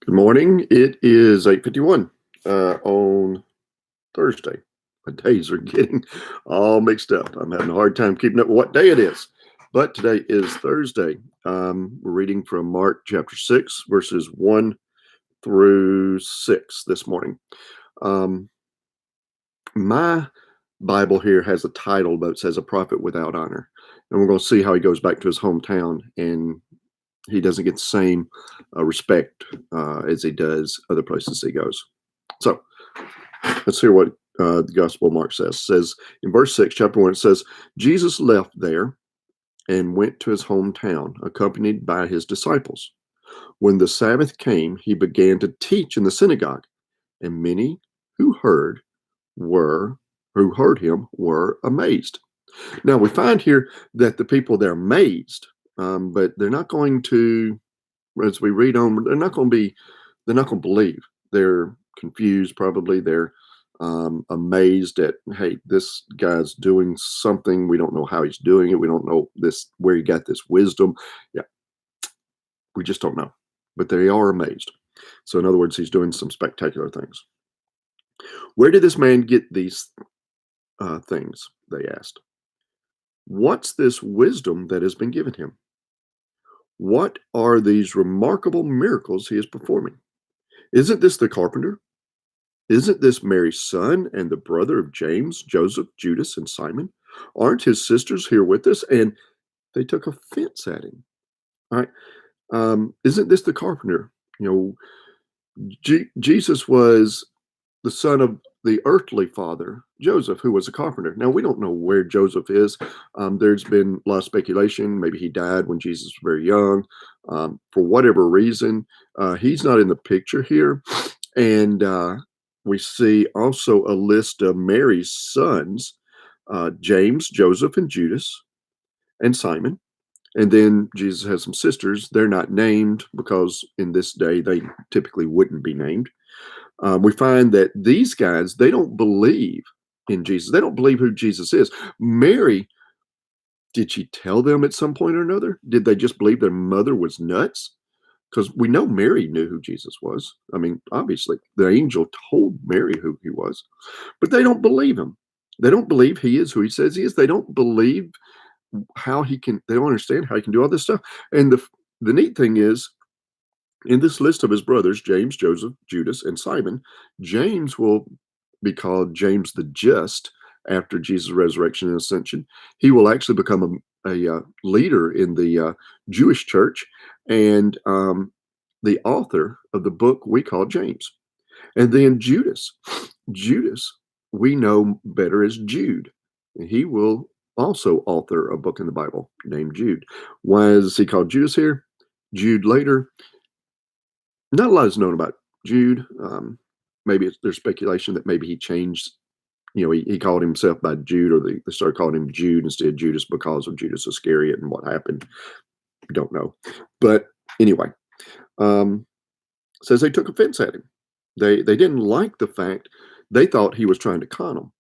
Good morning. It is 8:51 on Thursday. My days are getting all mixed up. I'm having a hard time keeping up with what day it is. But today is Thursday. We're reading from Mark chapter 6, verses 1 through 6 this morning. Um, my Bible here has a title, but it says A Prophet Without Honor. And we're going to see how he goes back to his hometown and he doesn't get the same respect as he does other places he goes. So let's hear what the Gospel of Mark says. It says in verse 6, chapter 1, it says, Jesus left there and went to his hometown, accompanied by his disciples. When the Sabbath came, he began to teach in the synagogue, and many who heard were who heard him were amazed. Now we find here that the people they're amazed, but they're not going to, as we read on, they're not going to believe. They're confused, probably. They're amazed at, hey, this guy's doing something. We don't know how he's doing it. We don't know this where he got this wisdom. Yeah, we just don't know. But they are amazed. So, in other words, he's doing some spectacular things. Where did this man get these things? They asked. What's this wisdom that has been given him? What are these remarkable miracles he is performing? Isn't this the carpenter? Isn't this Mary's son and the brother of James, Joseph, Judas, and Simon? Aren't his sisters here with us? And they took offense at him. All right. Isn't this the carpenter? You know, Jesus was the son of the earthly father, Joseph, who was a carpenter. Now, we don't know where Joseph is. There's been a lot of speculation. Maybe he died when Jesus was very young. For whatever reason, he's not in the picture here. And we see also a list of Mary's sons, James, Joseph, and Judas, and Simon. And then Jesus has some sisters. They're not named because in this day they typically wouldn't be named. We find that these guys, they don't believe in Jesus. They don't believe who Jesus is. Mary, did she tell them at some point or another? Did they just believe their mother was nuts? Because we know Mary knew who Jesus was. I mean, obviously, the angel told Mary who he was, but they don't believe him. They don't believe he is who he says he is. They don't believe how he can, they don't understand how he can do all this stuff. And the neat thing is, in this list of his brothers, James, Joseph, Judas, and Simon, James will be called James the Just after Jesus' resurrection and ascension. He will actually become a leader in the Jewish church and the author of the book we call James. And then Judas, we know better as Jude. And he will also author a book in the Bible named Jude. Why is he called Judas here? Jude later. Not a lot is known about Jude. Maybe there's speculation that maybe he changed, he called himself by Jude, or they started calling him Jude instead of Judas because of Judas Iscariot and what happened. We don't know. But anyway, um, says they took offense at him. They didn't like the fact they thought he was trying to con them.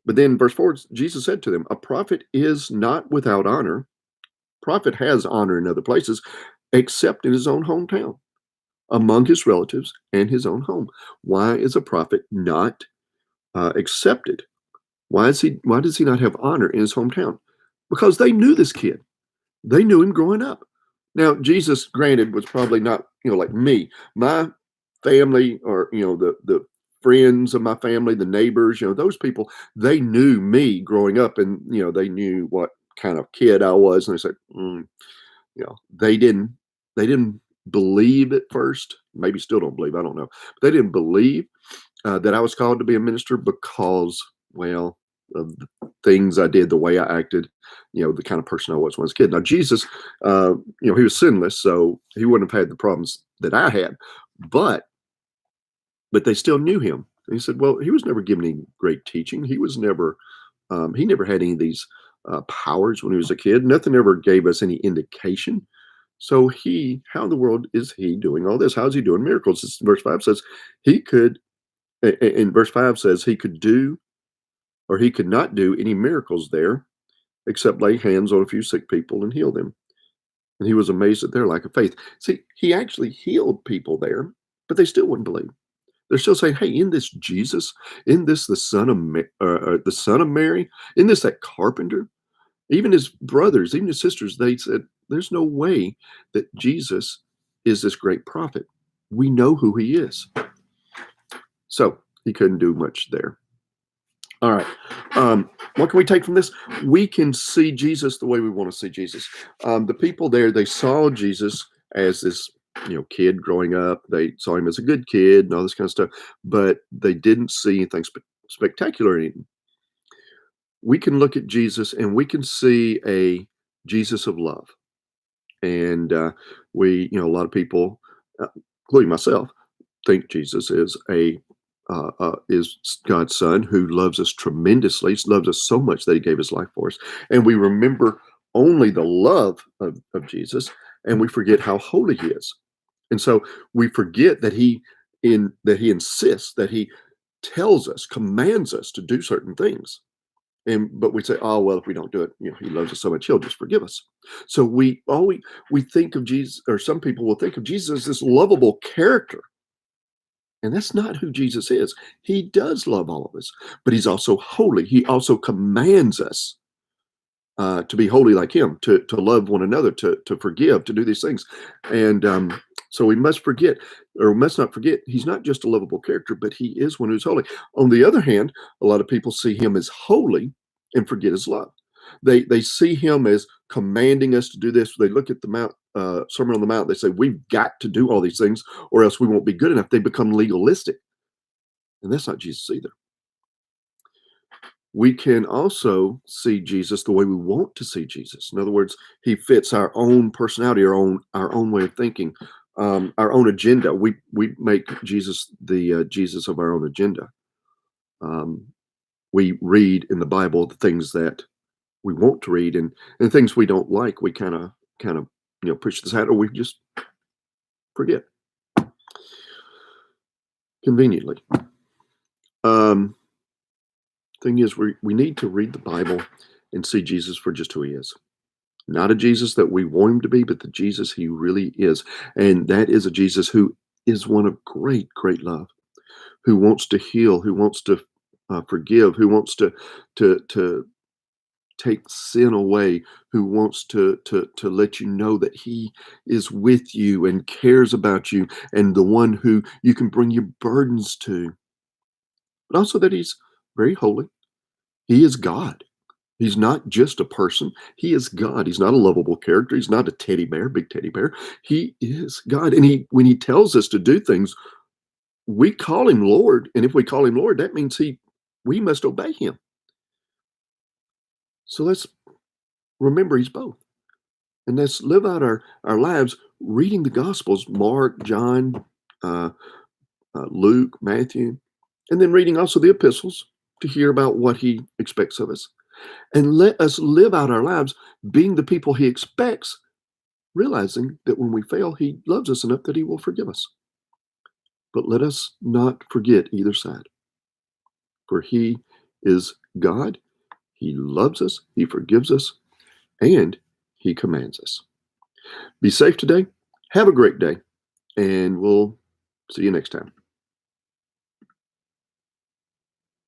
But then verse 4, Jesus said to them, a prophet is not without honor. Prophet has honor in other places, except in his own hometown, among his relatives and his own home. Why is a prophet not accepted? Why does he not have honor in his hometown? Because they knew this kid. They knew him growing up. Now, Jesus, granted, was probably not, like me. My family, or the friends of my family, the neighbors, those people, they knew me growing up, and they knew what kind of kid I was, and they said, they didn't believe at first, maybe still don't believe, I don't know. But they didn't believe that I was called to be a minister because, well, of the things I did, the way I acted, the kind of person I was when I was a kid. Now, Jesus, he was sinless, so he wouldn't have had the problems that I had, but they still knew him. And he said, well, he was never given any great teaching. He never had any of these powers when he was a kid. Nothing ever gave us any indication. So how in the world is he doing all this? How is he doing miracles? Verse 5 says he could, in verse 5 says he could do, or he could not do any miracles there except lay hands on a few sick people and heal them. And he was amazed at their lack of faith. See, he actually healed people there, but they still wouldn't believe. They're still saying, "Hey, in this Jesus, in this the son of Mary, in this that carpenter." Even his brothers, even his sisters, they said, "There's no way that Jesus is this great prophet. We know who he is." So he couldn't do much there. All right. What can we take from this? We can see Jesus the way we want to see Jesus. The people there, they saw Jesus as this, kid growing up. They saw him as a good kid and all this kind of stuff, but they didn't see anything spectacular in him. We can look at Jesus and we can see a Jesus of love. And a lot of people, including myself, think Jesus is God's son who loves us tremendously. He loves us so much that he gave his life for us. And we remember only the love of Jesus, and we forget how holy he is. And so we forget that he insists, that he tells us, commands us to do certain things. But we say, "Oh well, if we don't do it, he loves us so much, he'll just forgive us." So we think of Jesus, or some people will think of Jesus as this lovable character. And that's not who Jesus is. He does love all of us, but he's also holy. He also commands us to be holy like him, to love one another, to forgive, to do these things. And so we must not forget, he's not just a lovable character, but he is one who's holy. On the other hand, a lot of people see him as holy and forget his love. They see him as commanding us to do this. They look at the Sermon on the Mount. They say, "We've got to do all these things, or else we won't be good enough." They become legalistic, and that's not Jesus either. We can also see Jesus the way we want to see Jesus. In other words, he fits our own personality, our own way of thinking, our own agenda. We make Jesus the Jesus of our own agenda. Um, we read in the Bible the things that we want to read, and things we don't like, we kind of push aside, or we just forget conveniently. Thing is, we need to read the Bible and see Jesus for just who he is. Not a Jesus that we want him to be, but the Jesus he really is. And that is a Jesus who is one of great, great love, who wants to heal, who wants to forgive, who wants to take sin away, who wants to let you know that he is with you and cares about you, and the one who you can bring your burdens to. But also that he's very holy. He is God. He's not just a person. He is God. He's not a lovable character. He's not a teddy bear, big teddy bear. He is God. And when he tells us to do things, we call him Lord. And if we call him Lord, that means we must obey him. So let's remember he's both. And let's live out our lives reading the Gospels, Mark, John, Luke, Matthew, and then reading also the epistles to hear about what he expects of us. And let us live out our lives being the people he expects, realizing that when we fail, he loves us enough that he will forgive us. But let us not forget either side. For he is God, he loves us, he forgives us, and he commands us. Be safe today. Have a great day, and we'll see you next time.